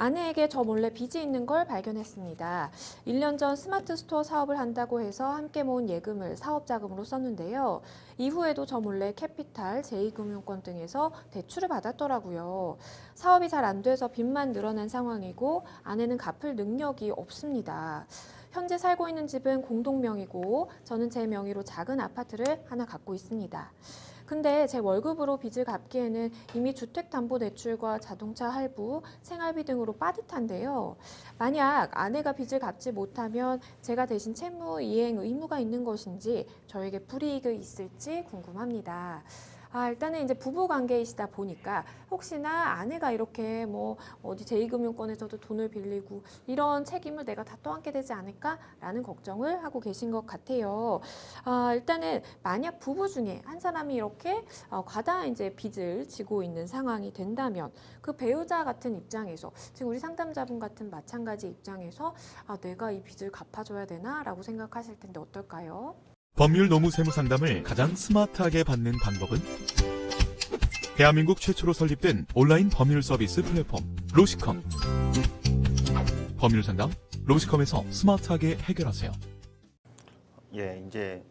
아내에게 저 몰래 빚이 있는 걸 발견했습니다. 1년 전 스마트 스토어 사업을 한다고 해서 함께 모은 예금을 사업 자금으로 썼는데요. 이후에도 저 몰래 캐피탈, 제2금융권 등에서 대출을 받았더라고요. 사업이 잘 안 돼서 빚만 늘어난 상황이고 아내는 갚을 능력이 없습니다. 현재 살고 있는 집은 공동명의고 저는 제 명의로 작은 아파트를 하나 갖고 있습니다. 근데 제 월급으로 빚을 갚기에는 이미 주택담보대출과 자동차 할부, 생활비 등으로 빠듯한데요. 만약 아내가 빚을 갚지 못하면 제가 대신 채무 이행 의무가 있는 것인지 저에게 불이익이 있을지 궁금합니다. 일단은 이제 부부 관계이시다 보니까 혹시나 아내가 이렇게 뭐 어디 제2금융권에서도 돈을 빌리고 이런 책임을 내가 다 떠안게 되지 않을까라는 걱정을 하고 계신 것 같아요. 일단은 만약 부부 중에 한 사람이 이렇게 과다한 이제 빚을 지고 있는 상황이 된다면 그 배우자 같은 입장에서 지금 우리 상담자분 같은 마찬가지 입장에서 내가 이 빚을 갚아줘야 되나라고 생각하실 텐데 어떨까요? 법률 노무 세무 상담을 가장 스마트하게 받는 방법은 대한민국 최초로 설립된 온라인 법률 서비스 플랫폼 로시컴. 법률 상담 로시컴에서 스마트하게 해결하세요. 예, 이제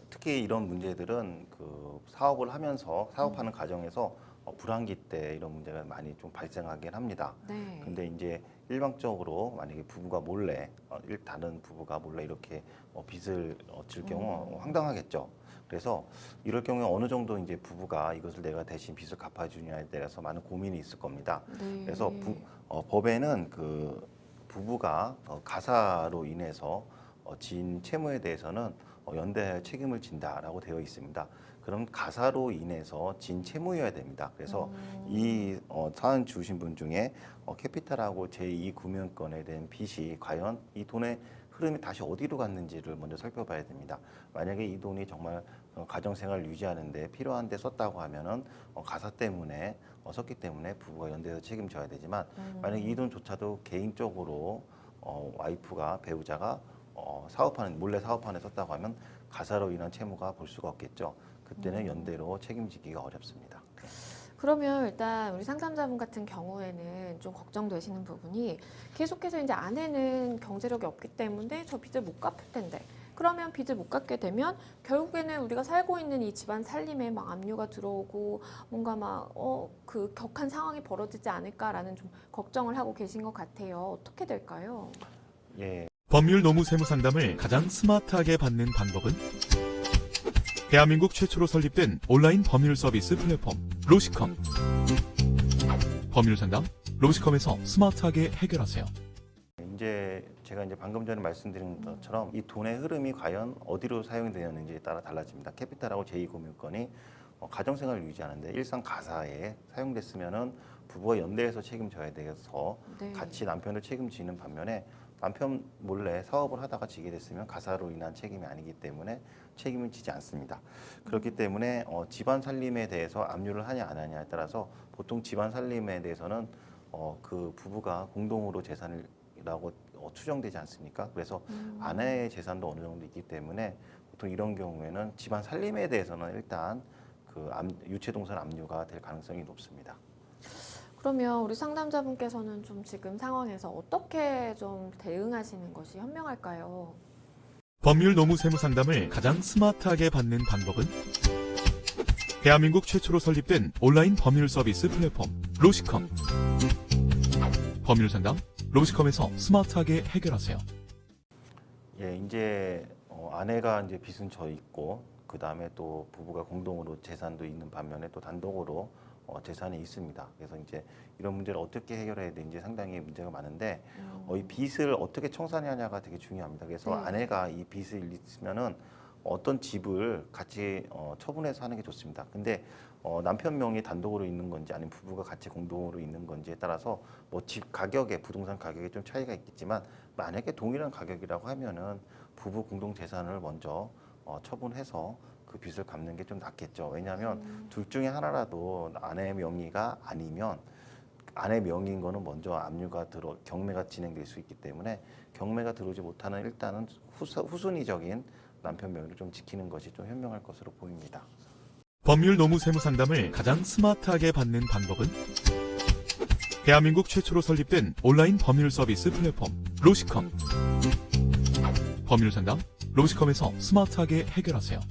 특히 이런 문제들은 그 사업을 하면서 사업하는 과정에서 불황기 때 이런 문제가 많이 좀 발생하긴 합니다. 네. 근데 이제 일방적으로 만약에 부부가 몰래 다른 부부가 몰래 이렇게 빚을 질 경우 황당하겠죠. 그래서 이럴 경우에 어느 정도 이제 부부가 이것을 내가 대신 빚을 갚아주냐에 대해서 많은 고민이 있을 겁니다. 네. 그래서 법에는 그 부부가 가사로 인해서 진 채무에 대해서는 연대하여 책임을 진다라고 되어 있습니다. 그럼 가사로 인해서 진 채무여야 됩니다. 그래서 이 사연 주신 분 중에 캐피탈하고 제2금융권에 대한 빚이 과연 이 돈의 흐름이 다시 어디로 갔는지를 먼저 살펴봐야 됩니다. 만약에 이 돈이 정말 가정생활 유지하는데 필요한 데 썼다고 하면은 가사 때문에 썼기 때문에 부부가 연대해서 책임져야 되지만 만약에 이 돈조차도 개인적으로 와이프가 배우자가 몰래 사업하는 데 썼다고 하면 가사로 인한 채무가 볼 수가 없겠죠. 그때는 연대로 책임지기가 어렵습니다. 그러면 일단 우리 상담자분 같은 경우에는 좀 걱정되시는 부분이 계속해서 이제 아내는 경제력이 없기 때문에 저 빚을 못 갚을 텐데 그러면 빚을 못 갚게 되면 결국에는 우리가 살고 있는 이 집안 살림에 막 압류가 들어오고 뭔가 막 그 격한 상황이 벌어지지 않을까라는 좀 걱정을 하고 계신 것 같아요. 어떻게 될까요? 예. 법률 노무 세무 상담을 가장 스마트하게 받는 방법은 대한민국 최초로 설립된 온라인 법률 서비스 플랫폼 로시컴. 법률 상담 로시컴에서 스마트하게 해결하세요. 이제 제가 방금 전에 말씀드린 것처럼 이 돈의 흐름이 과연 어디로 사용되었는지에 따라 달라집니다. 캐피탈하고 제2금융권이 가정생활을 유지하는데 일상 가사에 사용됐으면은 부부가 연대해서 책임져야 돼서 네. 같이 남편도 책임지는 반면에 남편 몰래 사업을 하다가 지게 됐으면 가사로 인한 책임이 아니기 때문에 책임을 지지 않습니다. 그렇기 때문에 집안 살림에 대해서 압류를 하냐 안 하냐에 따라서 보통 집안 살림에 대해서는 그 부부가 공동으로 재산이라고 추정되지 않습니까? 그래서 아내의 재산도 어느 정도 있기 때문에 보통 이런 경우에는 집안 살림에 대해서는 일단 그 유체동산 압류가 될 가능성이 높습니다. 그러면 우리 상담자분께서는 좀 지금 상황에서 어떻게 좀 대응하시는 것이 현명할까요? 법률 노무 세무 상담을 가장 스마트하게 받는 방법은 대한민국 최초로 설립된 온라인 법률 서비스 플랫폼 로시컴. 법률 상담 로시컴에서 스마트하게 해결하세요. 예, 이제 아내가 이제 빚은 져 있고 그 다음에 또 부부가 공동으로 재산도 있는 반면에 또 단독으로 재산이 있습니다. 그래서 이제 이런 문제를 어떻게 해결해야 되는지 상당히 문제가 많은데 이 빚을 어떻게 청산하냐가 되게 중요합니다. 그래서 네. 아내가 이 빚을 있으면은 어떤 집을 같이 처분해서 하는 게 좋습니다. 근데 남편 명의 단독으로 있는 건지 아니면 부부가 같이 공동으로 있는 건지에 따라서 뭐 집 가격에 부동산 가격에 좀 차이가 있겠지만 만약에 동일한 가격이라고 하면은 부부 공동 재산을 먼저 처분해서 그 빚을 갚는 게 좀 낫겠죠. 왜냐하면 둘 중에 하나라도 아내 명의가 아니면 아내 명의인 거는 먼저 경매가 진행될 수 있기 때문에 경매가 들어오지 못하는 일단은 후순위적인 남편 명의를 좀 지키는 것이 좀 현명할 것으로 보입니다. 법률 노무 세무 상담을 가장 스마트하게 받는 방법은 대한민국 최초로 설립된 온라인 법률 서비스 플랫폼 로시컴. 법률 상담 로시컴에서 스마트하게 해결하세요.